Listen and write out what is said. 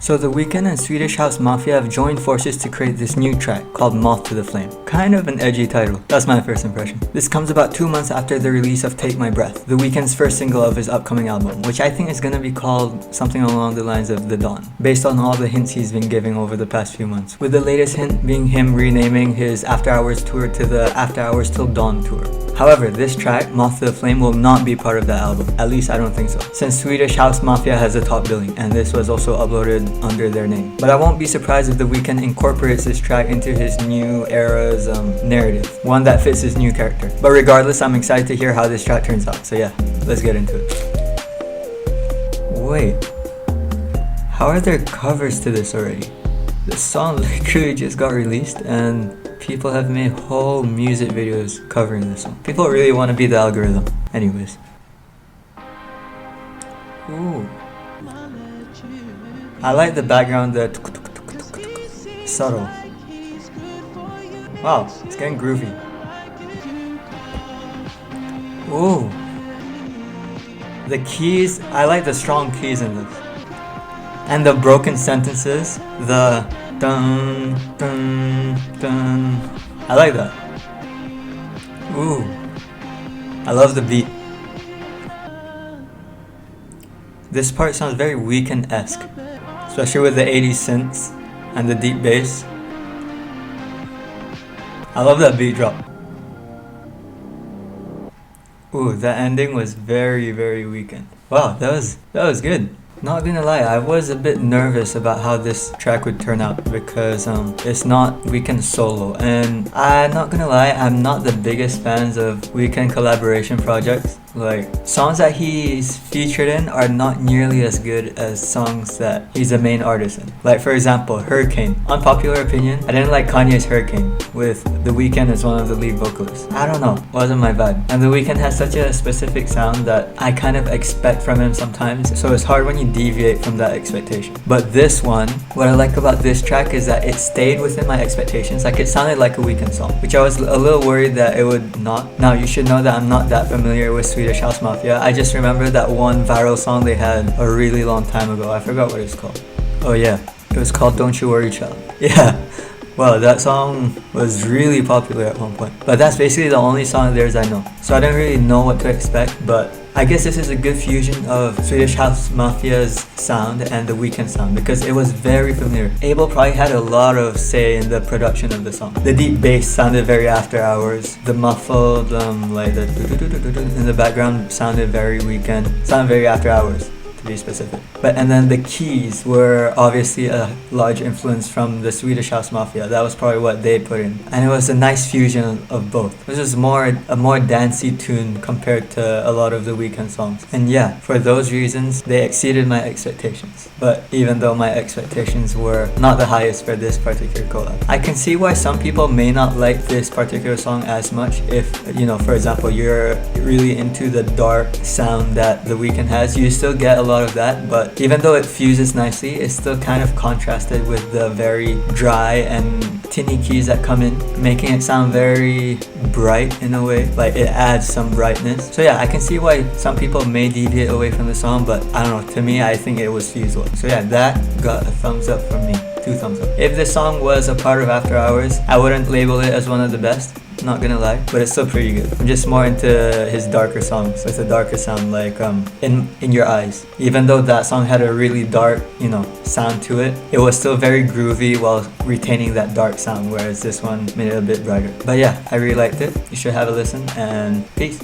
So The Weeknd and Swedish house Mafia have joined forces to create this new track called Moth to the Flame. Kind of an edgy title. That's my first impression. This comes about 2 months after the release of Take My Breath, The Weeknd's first single of his upcoming album, which I think is gonna be called something along the lines of The Dawn, based on all the hints he's been giving over the past few months, with the latest hint being him renaming his After Hours tour to the After Hours Till Dawn tour. However, this track, Moth to the Flame, will not be part of the album. At least I don't think so, since Swedish house Mafia has the top billing, and this was also uploaded under their name. But I won't be surprised if The Weeknd incorporates this track into his new era's narrative, one that fits his new character. But regardless, I'm excited to hear how this track turns out, so yeah, let's get into it. Wait, how are there covers to this already? This song literally just got released and people have made whole music videos covering this song. People really want to be the algorithm. Anyways. Ooh. I like the background, the subtle. Wow, it's getting groovy. Ooh. The keys, I like the strong keys in this. And the broken sentences, the dun dun dun. I like that. Ooh. I love the beat. This part sounds very Weeknd-esque, especially with the 80s synths and the deep bass. I love that beat drop. Ooh, that ending was very, very Weeknd. Wow, that was good. Not gonna lie, I was a bit nervous about how this track would turn out because it's not Weeknd solo, and I'm not gonna lie, I'm not the biggest fans of Weeknd collaboration projects. Like, songs that he's featured in are not nearly as good as songs that he's the main artist in. Like, for example, Hurricane. Unpopular opinion, I didn't like Kanye's Hurricane with The Weeknd as one of the lead vocalists. I don't know, wasn't my vibe. And The Weeknd has such a specific sound that I kind of expect from him sometimes, so it's hard when you deviate from that expectation. But this one, what I like about this track is that it stayed within my expectations. Like, it sounded like a Weeknd song, which I was a little worried that it would not. Now, you should know that I'm not that familiar with Swedish house Mafia. I just remember that one viral song they had a really long time ago. I forgot what it's called. Oh yeah, it was called Don't You Worry Child. Yeah, well, that song was really popular at one point. But that's basically the only song of theirs I know. So I don't really know what to expect, but I guess this is a good fusion of Swedish house Mafia's sound and the Weeknd sound because it was very familiar. Abel probably had a lot of say in the production of the song. The deep bass sounded very After Hours. The muffled, like the in the background sounded very Weeknd. Sounded very After Hours, to be specific. And then the keys were obviously a large influence from the Swedish house Mafia. That was probably what they put in, and it was a nice fusion of both. This was a more dancey tune compared to a lot of the Weeknd songs. And yeah, for those reasons, they exceeded my expectations. But even though my expectations were not the highest for this particular collab, I can see why some people may not like this particular song as much. If, you know, for example, you're really into the dark sound that the Weeknd has, you still get a lot of that, but even though it fuses nicely, it's still kind of contrasted with the very dry and tinny keys that come in, making it sound very bright in a way. Like, it adds some brightness. So yeah, I can see why some people may deviate away from the song, but I don't know, to me, I think it was fused well. So yeah, that got a thumbs up from me. 2 thumbs up. If this song was a part of After Hours, I wouldn't label it as one of the best, not gonna lie, but it's still pretty good. I'm just more into his darker songs with a darker sound, like in Your Eyes. Even though that song had a really dark, you know, sound to it, it was still very groovy while retaining that dark sound, whereas this one made it a bit brighter. But yeah, I really liked it. You should have a listen, and peace.